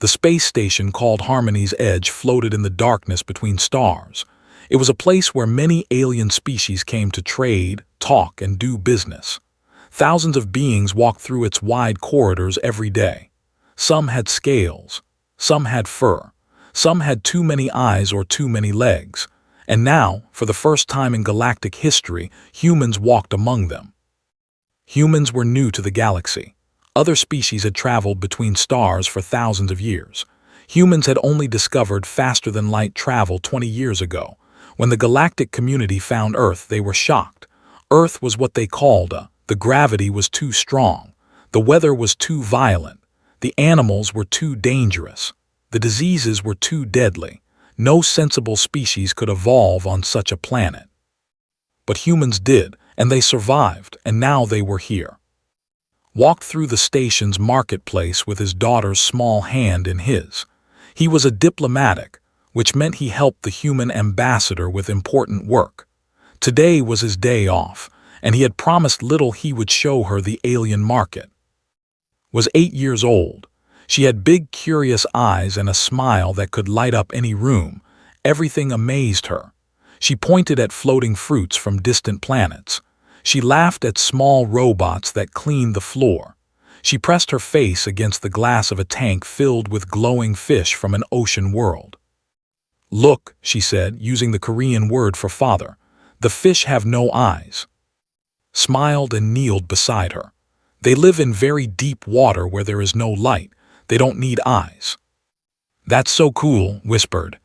The space station called Harmony's Edge floated in the darkness between stars. It was a place where many alien species came to trade, talk, and do business. Thousands of beings walked through its wide corridors every day. Some had scales, some had fur, some had too many eyes or too many legs. And now, for the first time in galactic history, humans walked among them. Humans were new to the galaxy. Other species had traveled between stars for thousands of years. Humans had only discovered faster-than-light travel 20 years ago. When the galactic community found Earth, they were shocked. Earth was what they called the gravity was too strong. The weather was too violent. The animals were too dangerous. The diseases were too deadly. No sensible species could evolve on such a planet. But humans did, and they survived, and now they were here. Walked through the station's marketplace with his daughter's small hand in his. He was a diplomatic, which meant he helped the human ambassador with important work. Today was his day off, and he had promised Little he would show her the alien market. Was 8 years old. She had big, curious eyes and a smile that could light up any room. Everything amazed her. She pointed at floating fruits from distant planets. She laughed at small robots that cleaned the floor. She pressed her face against the glass of a tank filled with glowing fish from an ocean world. "Look," she said, using the Korean word for father. "The fish have no eyes." Smiled and kneeled beside her. "They live in very deep water where there is no light. They don't need eyes." "That's so cool," whispered.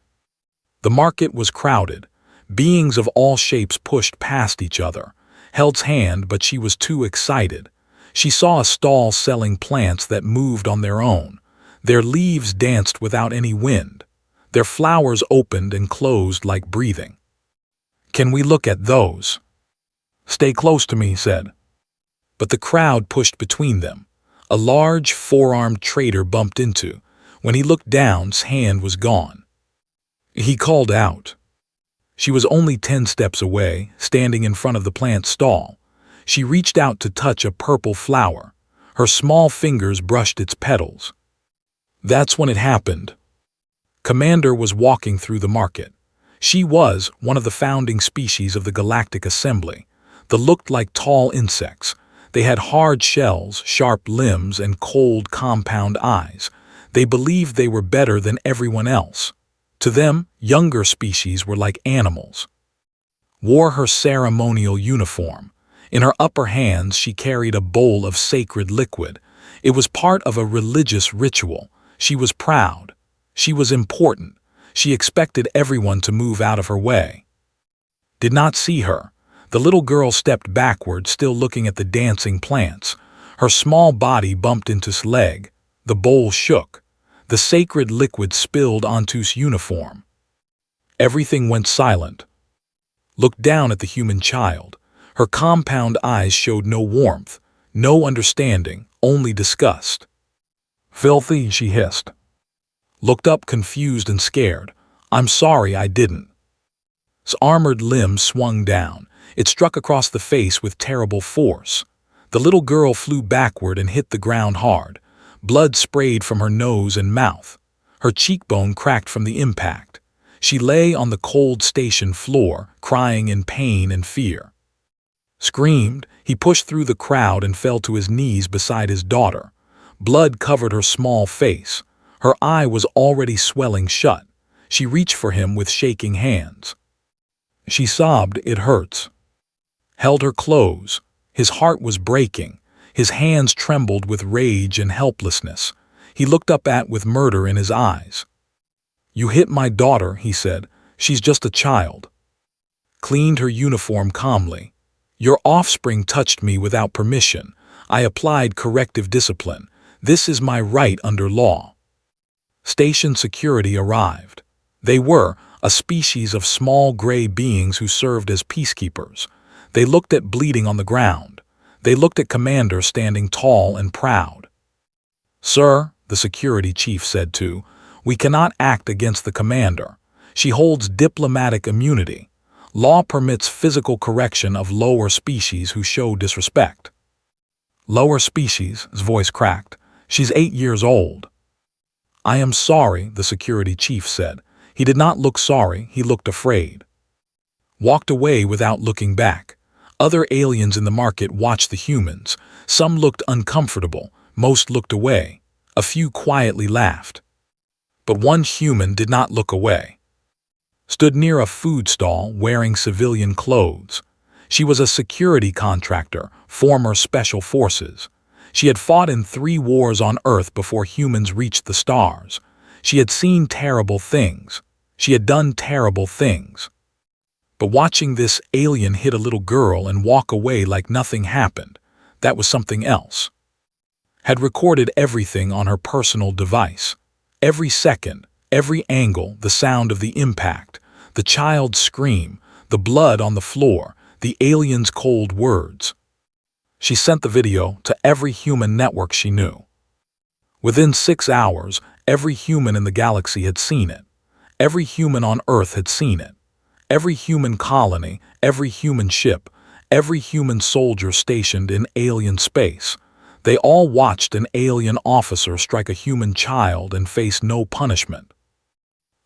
The market was crowded. Beings of all shapes pushed past each other. Held's hand, but she was too excited. She saw a stall selling plants that moved on their own. Their leaves danced without any wind. Their flowers opened and closed like breathing. "Can we look at those?" "Stay close to me," said. But the crowd pushed between them. A large, four-armed trader bumped into. When he looked down, his hand was gone. He called out. She was only 10 steps away, standing in front of the plant stall. She reached out to touch a purple flower. Her small fingers brushed its petals. That's when it happened. Commander was walking through the market. She was one of the founding species of the Galactic Assembly. They looked like tall insects. They had hard shells, sharp limbs, and cold, compound eyes. They believed they were better than everyone else. To them, younger species were like animals. Wore her ceremonial uniform. In her upper hands she carried a bowl of sacred liquid. It was part of a religious ritual. She was proud. She was important. She expected everyone to move out of her way. Did not see her. The little girl stepped backward, still looking at the dancing plants. Her small body bumped into his leg. The bowl shook. The sacred liquid spilled onto his uniform. Everything went silent. Looked down at the human child. Her compound eyes showed no warmth, no understanding, only disgust. "Filthy," she hissed. Looked up confused and scared. "I'm sorry, I didn't." His armored limb swung down. It struck across the face with terrible force. The little girl flew backward and hit the ground hard. Blood sprayed from her nose and mouth. Her cheekbone cracked from the impact. She lay on the cold station floor, crying in pain and fear. Screamed. He pushed through the crowd and fell to his knees beside his daughter. Blood covered her small face. Her eye was already swelling shut. She reached for him with shaking hands. She sobbed, "It hurts." Held her close. His heart was breaking. His hands trembled with rage and helplessness. He looked up with murder in his eyes. "You hit my daughter," he said. "She's just a child." Cleaned her uniform calmly. "Your offspring touched me without permission. I applied corrective discipline. This is my right under law." Station security arrived. They were a species of small gray beings who served as peacekeepers. They looked at bleeding on the ground. They looked at Commander standing tall and proud. "Sir," the security chief said too, "we cannot act against the Commander. She holds diplomatic immunity. Law permits physical correction of lower species who show disrespect." "Lower species," his voice cracked. "She's 8 years old." "I am sorry," the security chief said. He did not look sorry, he looked afraid. Walked away without looking back. Other aliens in the market watched the humans. Some looked uncomfortable, most looked away. A few quietly laughed. But one human did not look away. Stood near a food stall wearing civilian clothes. She was a security contractor, former special forces. She had fought in 3 wars on Earth before humans reached the stars. She had seen terrible things. She had done terrible things. But watching this alien hit a little girl and walk away like nothing happened, that was something else. Had recorded everything on her personal device. Every second, every angle, the sound of the impact, the child's scream, the blood on the floor, the alien's cold words. She sent the video to every human network she knew. Within 6 hours, every human in the galaxy had seen it. Every human on Earth had seen it. Every human colony, every human ship, every human soldier stationed in alien space. They all watched an alien officer strike a human child and face no punishment.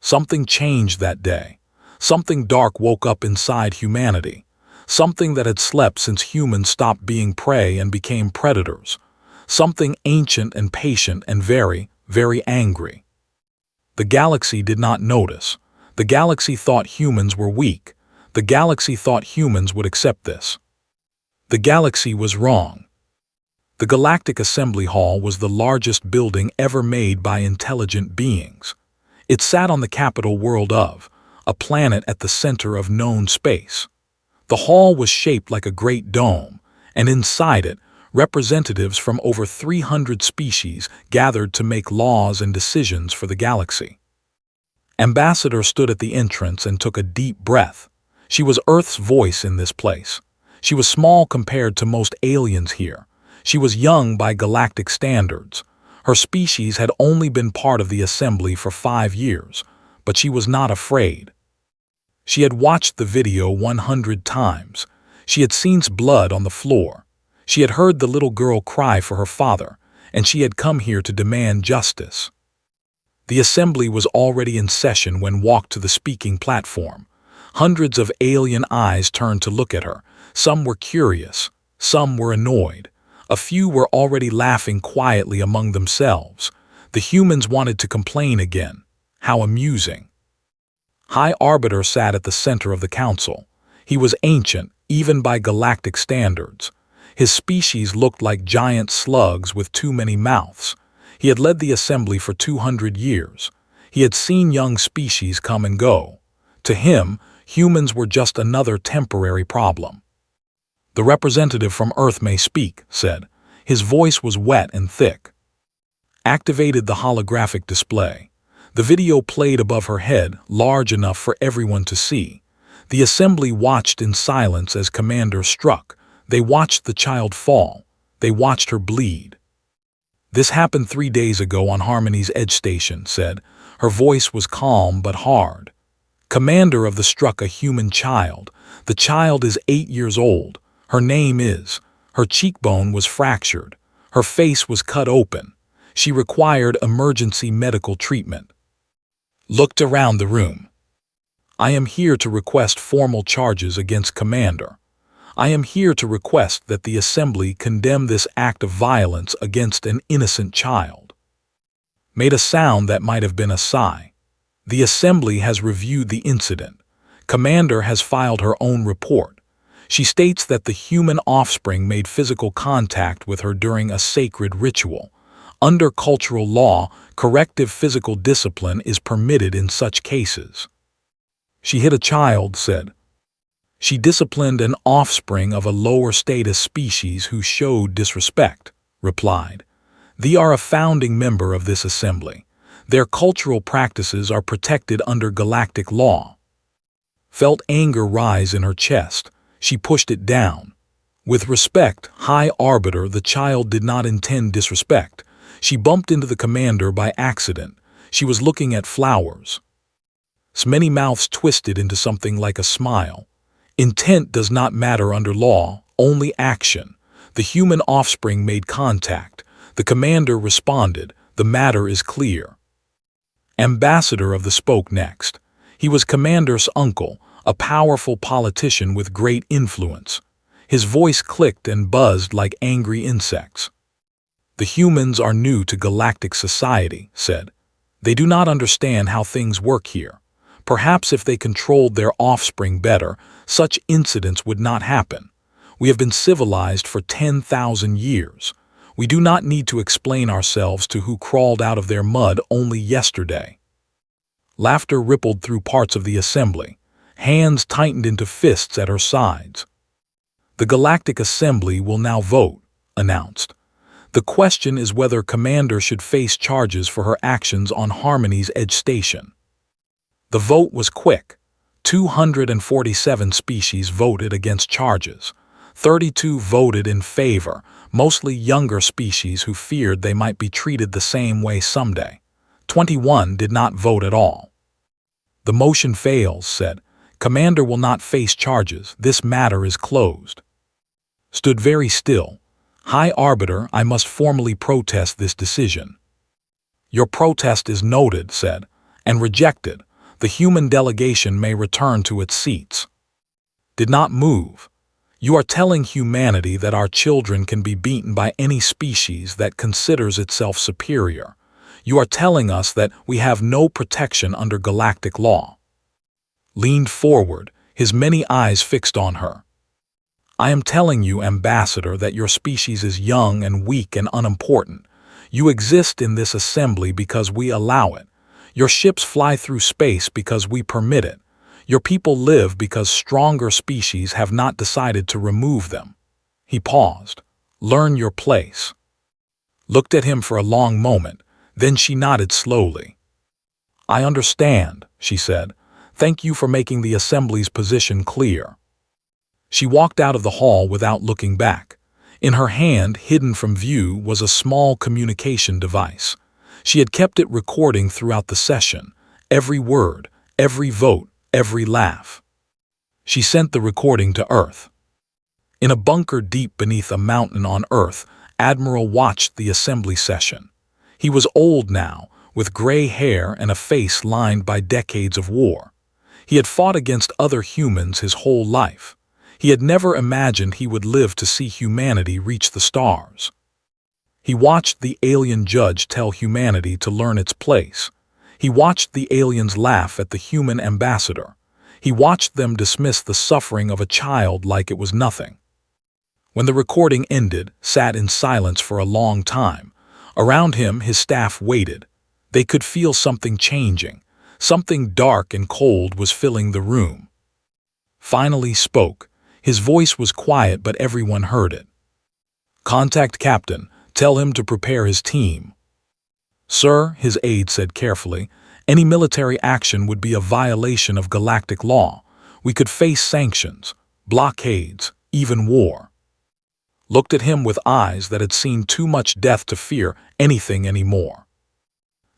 Something changed that day. Something dark woke up inside humanity. Something that had slept since humans stopped being prey and became predators. Something ancient and patient and very, very angry. The galaxy did not notice. The galaxy thought humans were weak. The galaxy thought humans would accept this. The galaxy was wrong. The Galactic Assembly Hall was the largest building ever made by intelligent beings. It sat on the capital world of, a planet at the center of known space. The hall was shaped like a great dome, and inside it, representatives from over 300 species gathered to make laws and decisions for the galaxy. Ambassador stood at the entrance and took a deep breath. She was Earth's voice in this place. She was small compared to most aliens here. She was young by galactic standards. Her species had only been part of the assembly for 5 years, but she was not afraid. She had watched the video 100 times. She had seen blood on the floor. She had heard the little girl cry for her father, and she had come here to demand justice. The assembly was already in session when walked to the speaking platform. Hundreds of alien eyes turned to look at her. Some were curious. Some were annoyed. A few were already laughing quietly among themselves. The humans wanted to complain again. How amusing. High Arbiter sat at the center of the council. He was ancient, even by galactic standards. His species looked like giant slugs with too many mouths. He had led the assembly for 200 years. He had seen young species come and go. To him, humans were just another temporary problem. "The representative from Earth may speak," said. His voice was wet and thick. Activated the holographic display. The video played above her head, large enough for everyone to see. The assembly watched in silence as Commander struck. They watched the child fall. They watched her bleed. "This happened 3 days ago on Harmony's Edge Station," said. Her voice was calm but hard. "Commander of the struck a human child. The child is 8 years old. Her name is." Her cheekbone was fractured. Her face was cut open. She required emergency medical treatment. Looked around the room. "I am here to request formal charges against Commander. I am here to request that the Assembly condemn this act of violence against an innocent child." Made a sound that might have been a sigh. "The Assembly has reviewed the incident. Commander has filed her own report. She states that the human offspring made physical contact with her during a sacred ritual. Under cultural law, corrective physical discipline is permitted in such cases." "She hit a child," said. "She disciplined an offspring of a lower status species who showed disrespect," replied. "They are a founding member of this assembly. Their cultural practices are protected under galactic law." Felt anger rise in her chest. She pushed it down. "With respect, High Arbiter, the child did not intend disrespect. She bumped into the commander by accident. She was looking at flowers." Many mouths twisted into something like a smile. "Intent does not matter under law, only action. The human offspring made contact. The commander responded. The matter is clear." Ambassador of the spoke next. He was Commander's uncle, a powerful politician with great influence. His voice clicked and buzzed like angry insects. The humans are new to galactic society, said. They do not understand how things work here. Perhaps if they controlled their offspring better, such incidents would not happen. We have been civilized for 10,000 years. We do not need to explain ourselves to who crawled out of their mud only yesterday. Laughter rippled through parts of the assembly. Hands tightened into fists at her sides. The Galactic Assembly will now vote, announced. The question is whether Commander should face charges for her actions on Harmony's Edge Station. The vote was quick. 247 species voted against charges. 32 voted in favor, mostly younger species who feared they might be treated the same way someday. 21 did not vote at all. The motion fails, said. Commander will not face charges. This matter is closed. Stood very still. High Arbiter, I must formally protest this decision. Your protest is noted, said, and rejected. The human delegation may return to its seats. Did not move. You are telling humanity that our children can be beaten by any species that considers itself superior. You are telling us that we have no protection under galactic law. Leaned forward, his many eyes fixed on her. I am telling you, Ambassador, that your species is young and weak and unimportant. You exist in this assembly because we allow it. Your ships fly through space because we permit it. Your people live because stronger species have not decided to remove them. He paused. Learn your place. Looked at him for a long moment, then she nodded slowly. I understand, she said. Thank you for making the Assembly's position clear. She walked out of the hall without looking back. In her hand, hidden from view, was a small communication device. She had kept it recording throughout the session, every word, every vote, every laugh. She sent the recording to Earth. In a bunker deep beneath a mountain on Earth, Admiral watched the assembly session. He was old now, with gray hair and a face lined by decades of war. He had fought against other humans his whole life. He had never imagined he would live to see humanity reach the stars. He watched the alien judge tell humanity to learn its place. He watched the aliens laugh at the human ambassador. He watched them dismiss the suffering of a child like it was nothing. When the recording ended, sat in silence for a long time. Around him, his staff waited. They could feel something changing. Something dark and cold was filling the room. Finally spoke. His voice was quiet, but everyone heard it. Contact Captain. Tell him to prepare his team. Sir, his aide said carefully, any military action would be a violation of galactic law. We could face sanctions, blockades, even war. Looked at him with eyes that had seen too much death to fear anything anymore.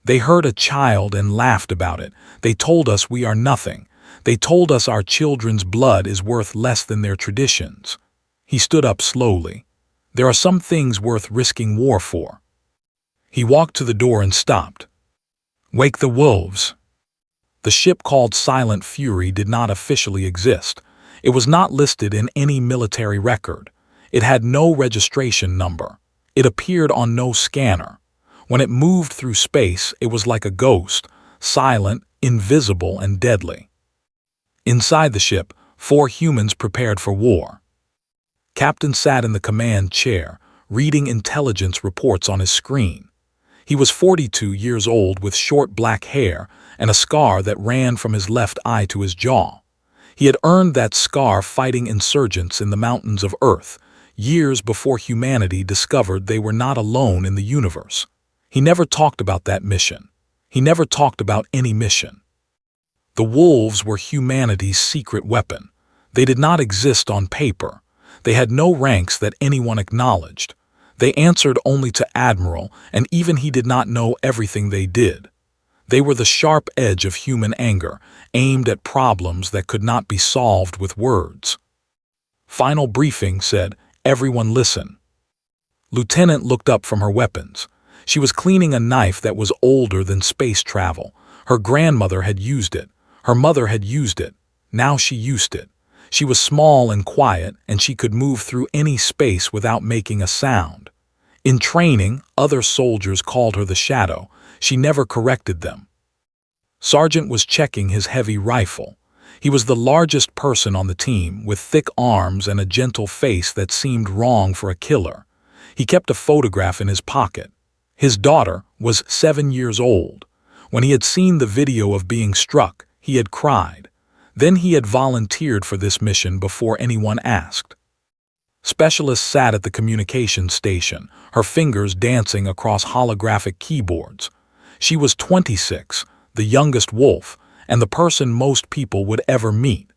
They heard a child and laughed about it. They told us we are nothing. They told us our children's blood is worth less than their traditions. He stood up slowly. There are some things worth risking war for. He walked to the door and stopped. Wake the wolves. The ship called Silent Fury did not officially exist. It was not listed in any military record. It had no registration number. It appeared on no scanner. When it moved through space, it was like a ghost, silent, invisible, and deadly. Inside the ship, 4 humans prepared for war. Captain sat in the command chair, reading intelligence reports on his screen. He was 42 years old with short black hair and a scar that ran from his left eye to his jaw. He had earned that scar fighting insurgents in the mountains of Earth, years before humanity discovered they were not alone in the universe. He never talked about that mission. He never talked about any mission. The wolves were humanity's secret weapon. They did not exist on paper. They had no ranks that anyone acknowledged. They answered only to Admiral, and even he did not know everything they did. They were the sharp edge of human anger, aimed at problems that could not be solved with words. Final briefing said, "Everyone listen." Lieutenant looked up from her weapons. She was cleaning a knife that was older than space travel, Her grandmother had used it. Her mother had used it. Now she used it. She was small and quiet, and she could move through any space without making a sound. In training, other soldiers called her the Shadow. She never corrected them. Sergeant was checking his heavy rifle. He was the largest person on the team, with thick arms and a gentle face that seemed wrong for a killer. He kept a photograph in his pocket. His daughter was 7 years old. When he had seen the video of being struck, he had cried. Then he had volunteered for this mission before anyone asked. Specialist sat at the communications station, her fingers dancing across holographic keyboards. She was 26, the youngest wolf, and the person most people would ever meet.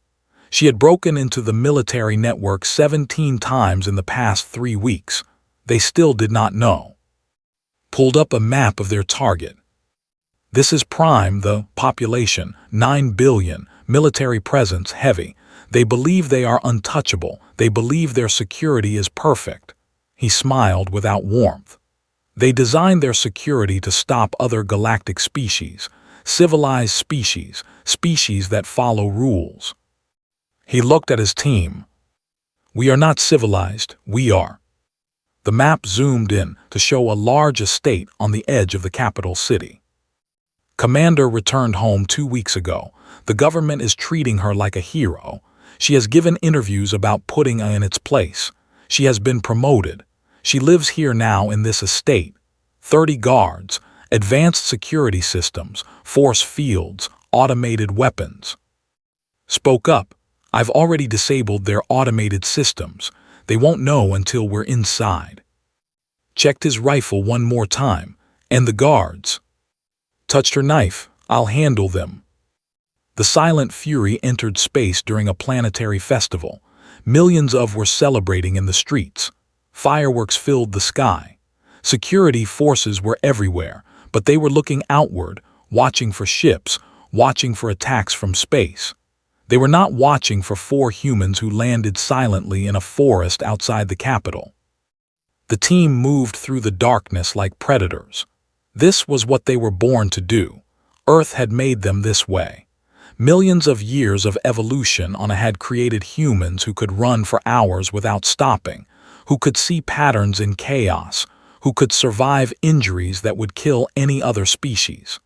She had broken into the military network 17 times in the past 3 weeks. They still did not know. Pulled up a map of their target. This is Prime, the population, 9 billion, military presence heavy. They believe they are untouchable. They believe their security is perfect. He smiled without warmth. They designed their security to stop other galactic species, civilized species, species that follow rules. He looked at his team. We are not civilized, we are. The map zoomed in to show a large estate on the edge of the capital city. Commander returned home 2 weeks ago. The government is treating her like a hero. She has given interviews about putting her in its place. She has been promoted. She lives here now in this estate. 30 guards, advanced security systems, force fields, automated weapons. Spoke up. I've already disabled their automated systems. They won't know until we're inside. Checked his rifle one more time. And the guards. Touched her knife. I'll handle them. The silent fury entered space during a planetary festival. Millions were celebrating in the streets. Fireworks filled the sky. Security forces were everywhere, but they were looking outward, watching for ships, watching for attacks from space. They were not watching for 4 humans who landed silently in a forest outside the capital. The team moved through the darkness like predators. This was what they were born to do. Earth had made them this way. Millions of years of evolution had created humans who could run for hours without stopping, who could see patterns in chaos, who could survive injuries that would kill any other species.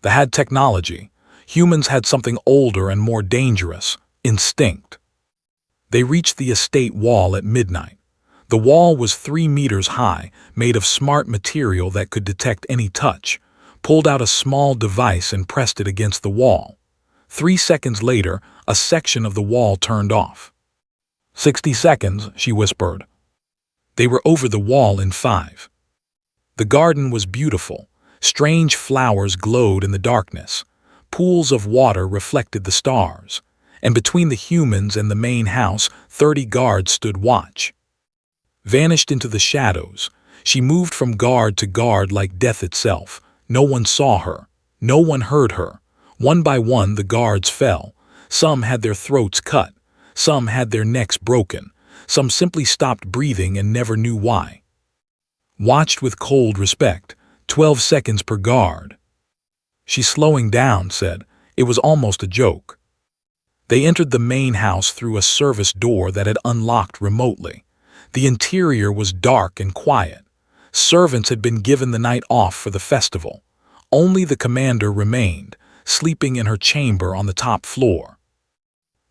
They had technology. Humans had something older and more dangerous, instinct. They reached the estate wall at midnight. The wall was 3 meters high, made of smart material that could detect any touch, pulled out a small device and pressed it against the wall. 3 seconds later, a section of the wall turned off. 60 seconds, she whispered. They were over the wall in 5. The garden was beautiful. Strange flowers glowed in the darkness. Pools of water reflected the stars. And between the humans and the main house, 30 guards stood watch. Vanished into the shadows. She moved from guard to guard like death itself. No one saw her. No one heard her. One by one the guards fell. Some had their throats cut. Some had their necks broken. Some simply stopped breathing and never knew why. Watched with cold respect. 12 seconds per guard. She's slowing down, said. It was almost a joke. They entered the main house through a service door that had unlocked remotely. The interior was dark and quiet. Servants had been given the night off for the festival. Only the commander remained, sleeping in her chamber on the top floor.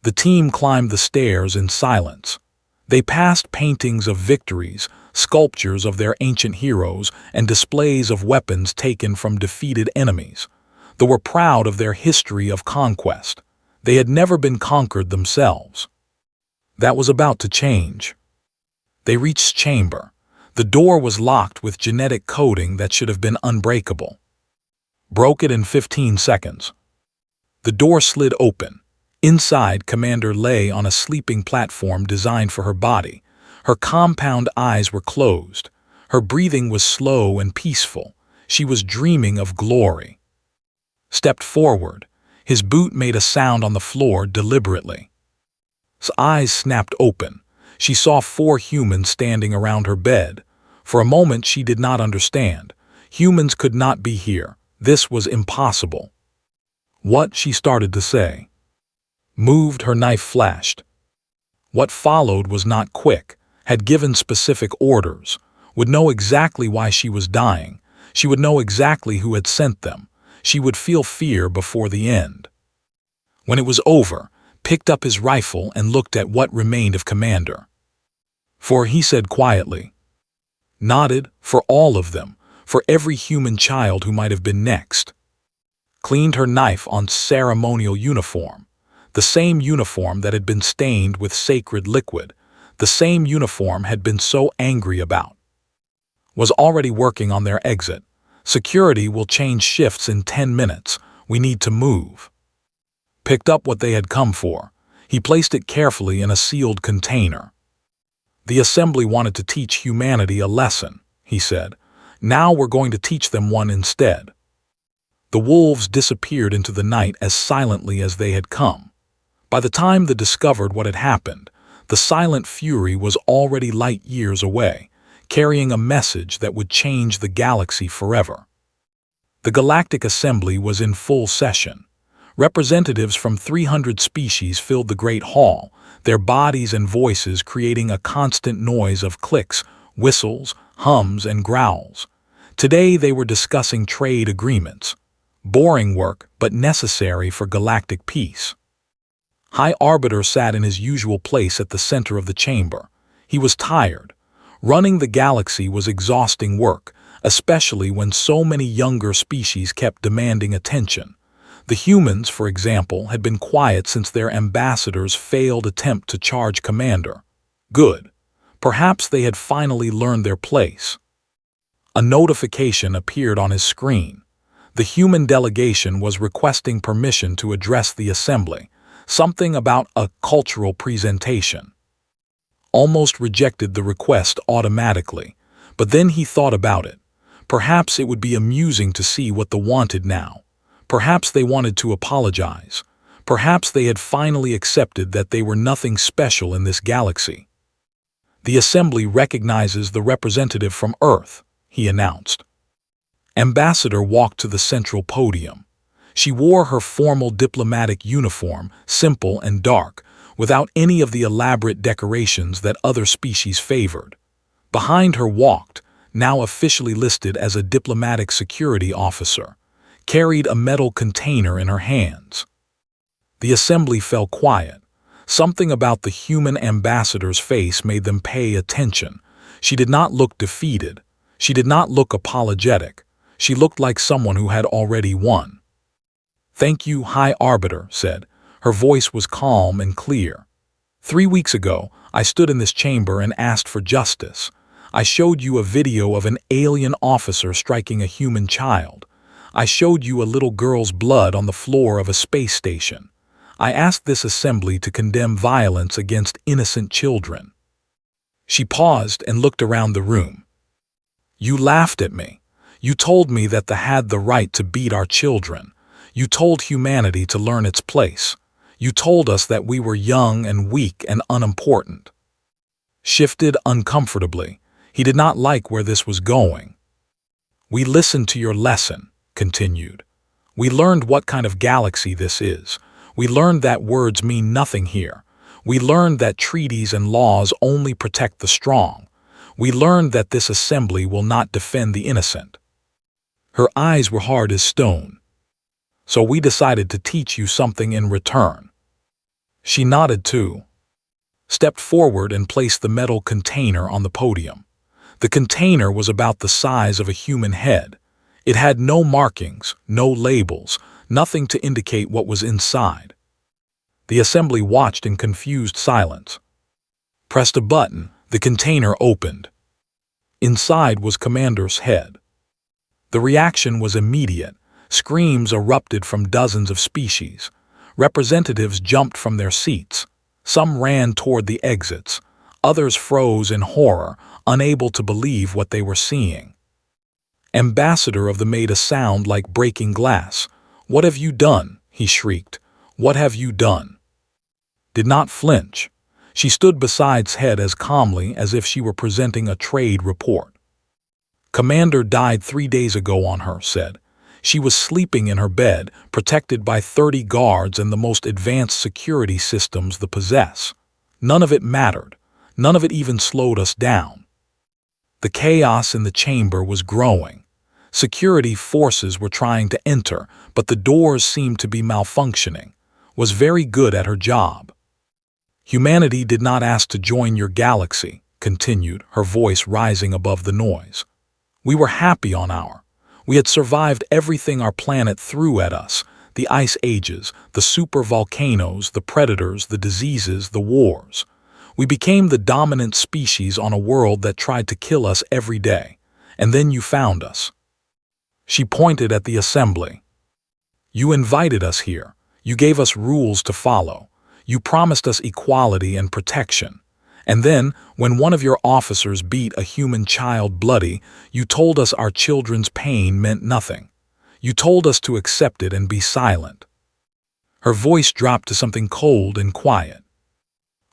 The team climbed the stairs in silence. They passed paintings of victories, sculptures of their ancient heroes, and displays of weapons taken from defeated enemies. They were proud of their history of conquest. They had never been conquered themselves. That was about to change. They reached chamber. The door was locked with genetic coding that should have been unbreakable. Broke it in 15 seconds. The door slid open. Inside, Commander lay on a sleeping platform designed for her body. Her compound eyes were closed. Her breathing was slow and peaceful. She was dreaming of glory. Stepped forward. His boot made a sound on the floor deliberately. His eyes snapped open. She saw 4 humans standing around her bed. For a moment she did not understand. Humans could not be here. This was impossible. What, she started to say. Moved, her knife flashed. What followed was not quick, had given specific orders, would know exactly why she was dying, she would know exactly who had sent them, she would feel fear before the end. When it was over, picked up his rifle and looked at what remained of Commander. For, he said quietly, nodded, for all of them, for every human child who might have been next. Cleaned her knife on ceremonial uniform, the same uniform that had been stained with sacred liquid, the same uniform had been so angry about. Was already working on their exit. Security will change shifts in 10 minutes. We need to move. Picked up what they had come for. He placed it carefully in a sealed container. The assembly wanted to teach humanity a lesson, he said. Now we're going to teach them one instead. The wolves disappeared into the night as silently as they had come. By the time they discovered what had happened, the silent fury was already light years away, carrying a message that would change the galaxy forever. The Galactic Assembly was in full session. Representatives from 300 species filled the Great Hall, their bodies and voices creating a constant noise of clicks, whistles, hums, and growls. Today they were discussing trade agreements. Boring work, but necessary for galactic peace. High Arbiter sat in his usual place at the center of the chamber. He was tired. Running the galaxy was exhausting work, especially when so many younger species kept demanding attention. The humans, for example, had been quiet since their ambassador's failed attempt to charge Commander. Good. Perhaps they had finally learned their place. A notification appeared on his screen. The human delegation was requesting permission to address the assembly, something about a cultural presentation. Almost rejected the request automatically, but then he thought about it. Perhaps it would be amusing to see what they wanted now. Perhaps they wanted to apologize. Perhaps they had finally accepted that they were nothing special in this galaxy. The assembly recognizes the representative from Earth, he announced. Ambassador walked to the central podium. She wore her formal diplomatic uniform, simple and dark, without any of the elaborate decorations that other species favored. Behind her walked, now officially listed as a diplomatic security officer, carried a metal container in her hands. The assembly fell quiet. Something about the human ambassador's face made them pay attention. She did not look defeated. She did not look apologetic. She looked like someone who had already won. Thank you, High Arbiter said. Her voice was calm and clear. 3 weeks ago, I stood in this chamber and asked for justice. I showed you a video of an alien officer striking a human child. I showed you a little girl's blood on the floor of a space station. I asked this assembly to condemn violence against innocent children. She paused and looked around the room. You laughed at me. You told me that they had the right to beat our children. You told humanity to learn its place. You told us that we were young and weak and unimportant. Shifted uncomfortably. He did not like where this was going. We listened to your lesson, continued. We learned what kind of galaxy this is. We learned that words mean nothing here. We learned that treaties and laws only protect the strong. We learned that this assembly will not defend the innocent. Her eyes were hard as stone. So we decided to teach you something in return. She nodded too. Stepped forward and placed the metal container on the podium. The container was about the size of a human head. It had no markings, no labels, nothing to indicate what was inside. The assembly watched in confused silence. Pressed a button, the container opened. Inside was Commander's head. The reaction was immediate. Screams erupted from dozens of species. Representatives jumped from their seats. Some ran toward the exits. Others froze in horror, unable to believe what they were seeing. Ambassador of the made a sound like breaking glass. What have you done? He shrieked. What have you done? Did not flinch. She stood beside's head as calmly as if she were presenting a trade report. Commander died 3 days ago on her, said. She was sleeping in her bed, protected by 30 guards and the most advanced security systems the possess. None of it mattered. None of it even slowed us down. The chaos in the chamber was growing. Security forces were trying to enter, but the doors seemed to be malfunctioning. Was very good at her job. Humanity did not ask to join your galaxy, continued, her voice rising above the noise. We were happy on our. We had survived everything our planet threw at us, the ice ages, the super volcanoes, the predators, the diseases, the wars. We became the dominant species on a world that tried to kill us every day. And then you found us. She pointed at the assembly. You invited us here. You gave us rules to follow. You promised us equality and protection. And then, when one of your officers beat a human child bloody, you told us our children's pain meant nothing. You told us to accept it and be silent. Her voice dropped to something cold and quiet.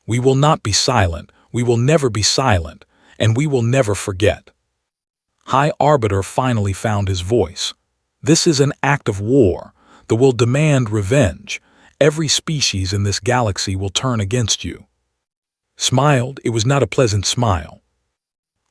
We will not be silent, we will never be silent, and we will never forget. High Arbiter finally found his voice. This is an act of war. The will demand revenge. Every species in this galaxy will turn against you. Smiled, it was not a pleasant smile.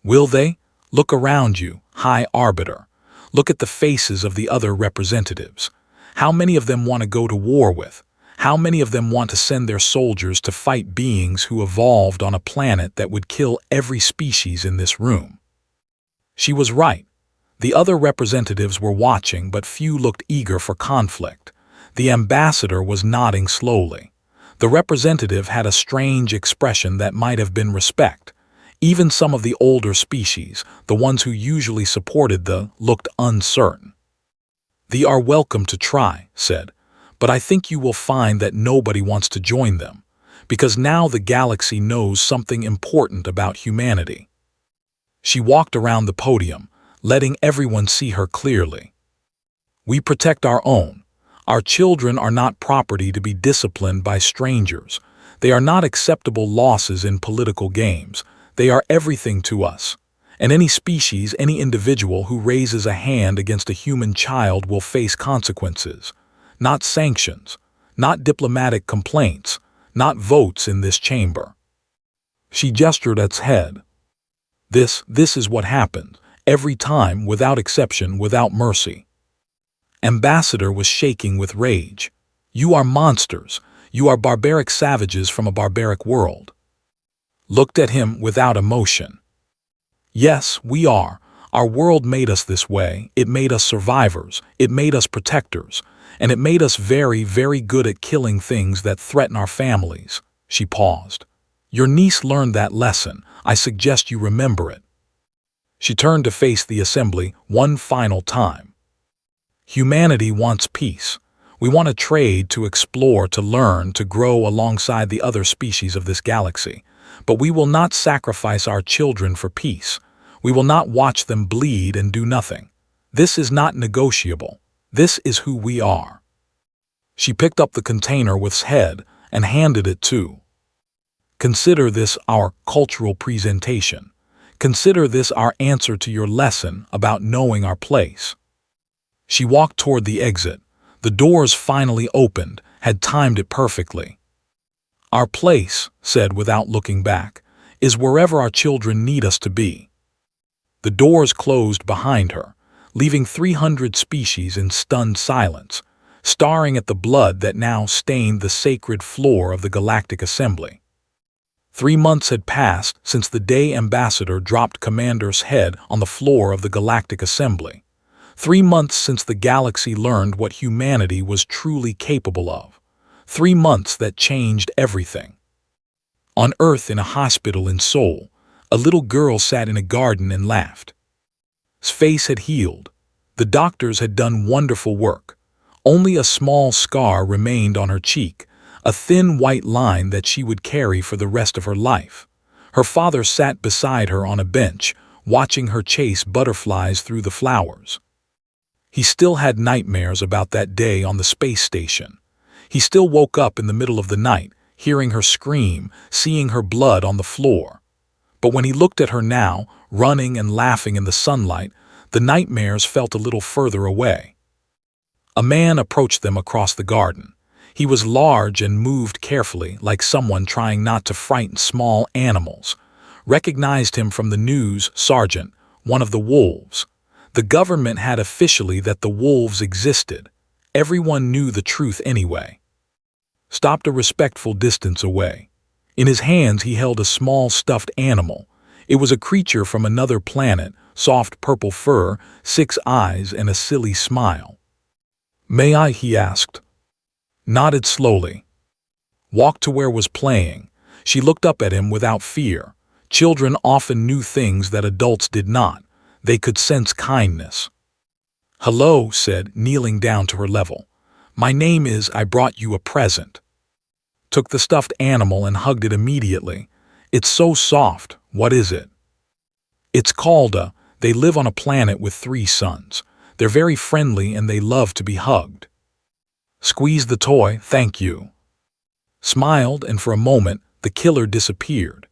Will they? Look around you, High Arbiter. Look at the faces of the other representatives. How many of them want to go to war with? How many of them want to send their soldiers to fight beings who evolved on a planet that would kill every species in this room? She was right. The other representatives were watching, but few looked eager for conflict. The ambassador was nodding slowly. The representative had a strange expression that might have been respect. Even some of the older species, the ones who usually supported looked uncertain. They are welcome to try, said, but I think you will find that nobody wants to join them, because now the galaxy knows something important about humanity. She walked around the podium, letting everyone see her clearly. We protect our own. Our children are not property to be disciplined by strangers. They are not acceptable losses in political games. They are everything to us. And any species, any individual who raises a hand against a human child will face consequences. Not sanctions, not diplomatic complaints, not votes in this chamber. She gestured at its head. This is what happened, every time, without exception, without mercy. Ambassador was shaking with rage. You are monsters. You are barbaric savages from a barbaric world. Looked at him without emotion. Yes, we are. Our world made us this way. It made us survivors. It made us protectors. And it made us very, very good at killing things that threaten our families. She paused. Your niece learned that lesson. I suggest you remember it. She turned to face the assembly one final time. Humanity wants peace. We want to trade, to explore, to learn, to grow alongside the other species of this galaxy. But we will not sacrifice our children for peace. We will not watch them bleed and do nothing. This is not negotiable. This is who we are. She picked up the container with its head and handed it to. Consider this our cultural presentation. Consider this our answer to your lesson about knowing our place. She walked toward the exit. The doors finally opened, had timed it perfectly. Our place, said without looking back, is wherever our children need us to be. The doors closed behind her, leaving 300 species in stunned silence, staring at the blood that now stained the sacred floor of the Galactic Assembly. 3 months had passed since the day Ambassador dropped Commander's head on the floor of the Galactic Assembly. 3 months since the galaxy learned what humanity was truly capable of. 3 months that changed everything. On Earth, in a hospital in Seoul, a little girl sat in a garden and laughed. His face had healed. The doctors had done wonderful work. Only a small scar remained on her cheek, a thin white line that she would carry for the rest of her life. Her father sat beside her on a bench, watching her chase butterflies through the flowers. He still had nightmares about that day on the space station. He still woke up in the middle of the night, hearing her scream, seeing her blood on the floor. But when he looked at her now, running and laughing in the sunlight, the nightmares felt a little further away. A man approached them across the garden. He was large and moved carefully, like someone trying not to frighten small animals. Recognized him from the news, Sergeant, one of the wolves. The government had officially that the wolves existed. Everyone knew the truth anyway. Stopped a respectful distance away. In his hands he held a small stuffed animal. It was a creature from another planet, soft purple fur, 6 eyes, and a silly smile. "May I?" he asked. Nodded slowly. Walked to where was playing. She looked up at him without fear. Children often knew things that adults did not. They could sense kindness. "Hello," said, kneeling down to her level. "My name is I brought you a present." Took the stuffed animal and hugged it immediately. "It's so soft. What is it?" "It's called a. They live on a planet with 3 suns. They're very friendly and they love to be hugged." Squeezed the toy, "Thank you." Smiled, and for a moment the killer disappeared.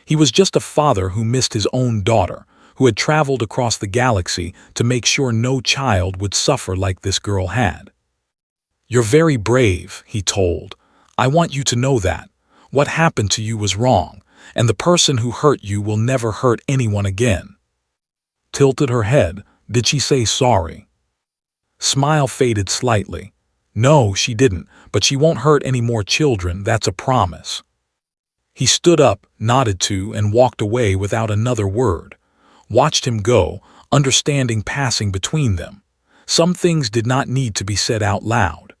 He was just a father who missed his own daughter, who had traveled across the galaxy to make sure no child would suffer like this girl had. "You're very brave," he told. "I want you to know that. What happened to you was wrong, and the person who hurt you will never hurt anyone again." Tilted her head. "Did she say sorry?" Smile faded slightly. "No, she didn't, but she won't hurt any more children, that's a promise." He stood up, nodded to, and walked away without another word. Watched him go, understanding passing between them. Some things did not need to be said out loud.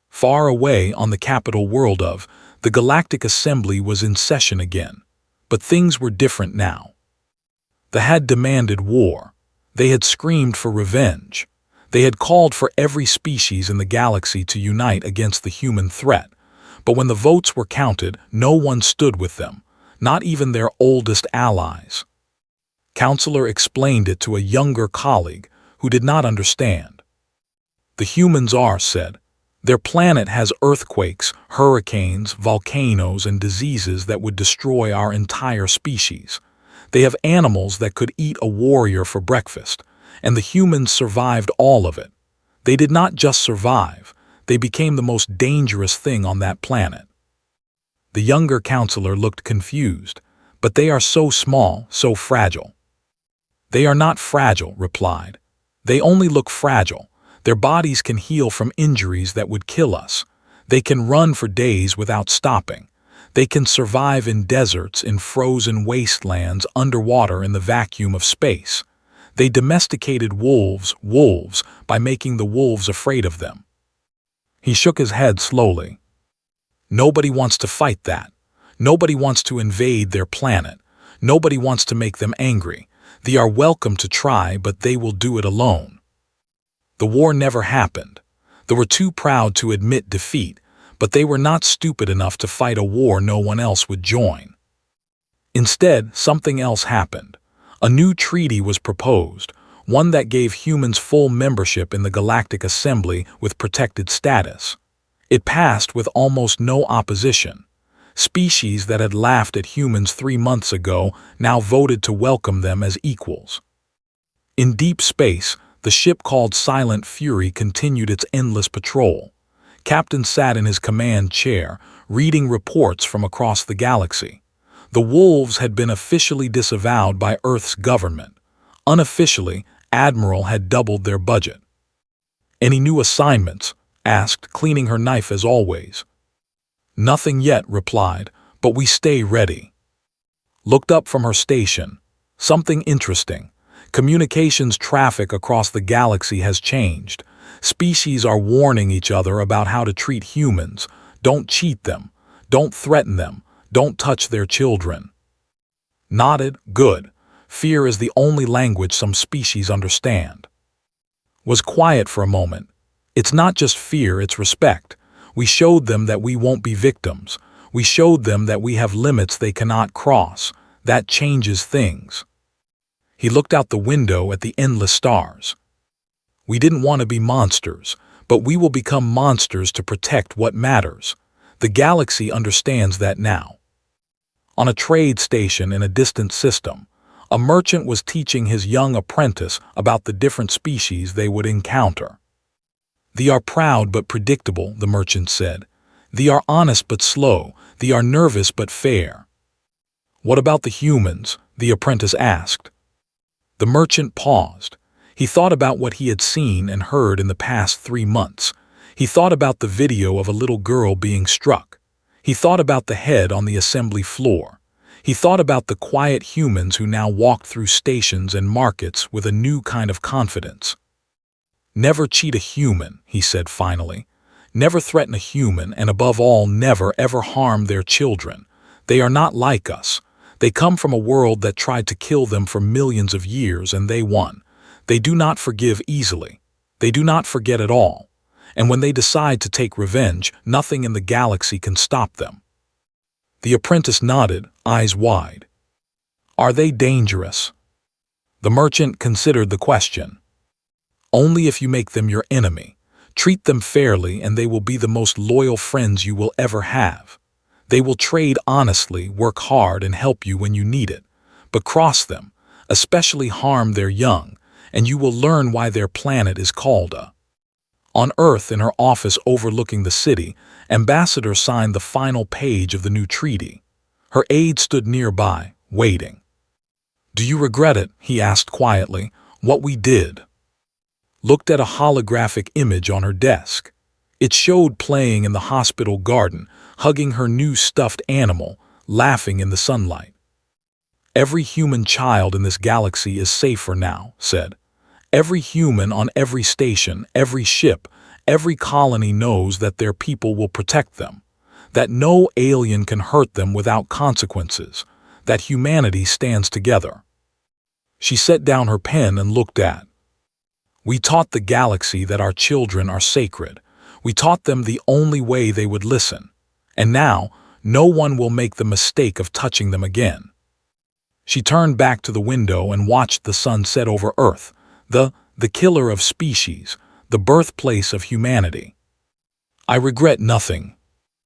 Far away on the capital world of, the Galactic Assembly was in session again. But things were different now. They had demanded war. They had screamed for revenge. They had called for every species in the galaxy to unite against the human threat. But when the votes were counted, no one stood with them, not even their oldest allies. Counselor explained it to a younger colleague who did not understand. "The humans are," said. "Their planet has earthquakes, hurricanes, volcanoes, and diseases that would destroy our entire species. They have animals that could eat a warrior for breakfast, and the humans survived all of it. They did not just survive, they became the most dangerous thing on that planet." The younger counselor looked confused. "But they are so small, so fragile." "They are not fragile," replied. "They only look fragile. Their bodies can heal from injuries that would kill us. They can run for days without stopping. They can survive in deserts, in frozen wastelands, underwater in the vacuum of space. They domesticated wolves, by making the wolves afraid of them." He shook his head slowly. "Nobody wants to fight that. Nobody wants to invade their planet. Nobody wants to make them angry. They are welcome to try, but they will do it alone." The war never happened. They were too proud to admit defeat, but they were not stupid enough to fight a war no one else would join. Instead, something else happened. A new treaty was proposed, one that gave humans full membership in the Galactic Assembly with protected status. It passed with almost no opposition. Species that had laughed at humans 3 months ago now voted to welcome them as equals. In deep space, the ship called Silent Fury continued its endless patrol. Captain sat in his command chair, reading reports from across the galaxy. The wolves had been officially disavowed by Earth's government. Unofficially, Admiral had doubled their budget. "Any new assignments?" asked, cleaning her knife as always. "Nothing yet," replied, "but we stay ready." Looked up from her station. "Something interesting. Communications traffic across the galaxy has changed. Species are warning each other about how to treat humans. Don't cheat them. Don't threaten them. Don't touch their children." Nodded. "Good. Fear is the only language some species understand." Was quiet for a moment. "It's not just fear, it's respect. We showed them that we won't be victims. We showed them that we have limits they cannot cross. That changes things." He looked out the window at the endless stars. "We didn't want to be monsters, but we will become monsters to protect what matters. The galaxy understands that now." On a trade station in a distant system, a merchant was teaching his young apprentice about the different species they would encounter. "They are proud but predictable," the merchant said. "They are honest but slow. They are nervous but fair." "What about the humans?" the apprentice asked. The merchant paused. He thought about what he had seen and heard in the past 3 months. He thought about the video of a little girl being struck. He thought about the head on the assembly floor. He thought about the quiet humans who now walked through stations and markets with a new kind of confidence. "Never cheat a human," he said finally. "Never threaten a human, and above all, never ever harm their children. They are not like us. They come from a world that tried to kill them for millions of years, and they won. They do not forgive easily. They do not forget at all. And when they decide to take revenge, nothing in the galaxy can stop them." The apprentice nodded, eyes wide. "Are they dangerous?" The merchant considered the question. "Only if you make them your enemy. Treat them fairly and they will be the most loyal friends you will ever have. They will trade honestly, work hard, and help you when you need it. But cross them, especially harm their young, and you will learn why their planet is called a." On Earth, in her office overlooking the city, Ambassador signed the final page of the new treaty. Her aide stood nearby, waiting. "Do you regret it?" he asked quietly. "What we did?" Looked at a holographic image on her desk. It showed playing in the hospital garden, hugging her new stuffed animal, laughing in the sunlight. "Every human child in this galaxy is safer now," said. "Every human on every station, every ship, every colony knows that their people will protect them, that no alien can hurt them without consequences, that humanity stands together." She set down her pen and looked at. "We taught the galaxy that our children are sacred. We taught them the only way they would listen. And now, no one will make the mistake of touching them again." She turned back to the window and watched the sun set over Earth, the killer of species, the birthplace of humanity. "I regret nothing,"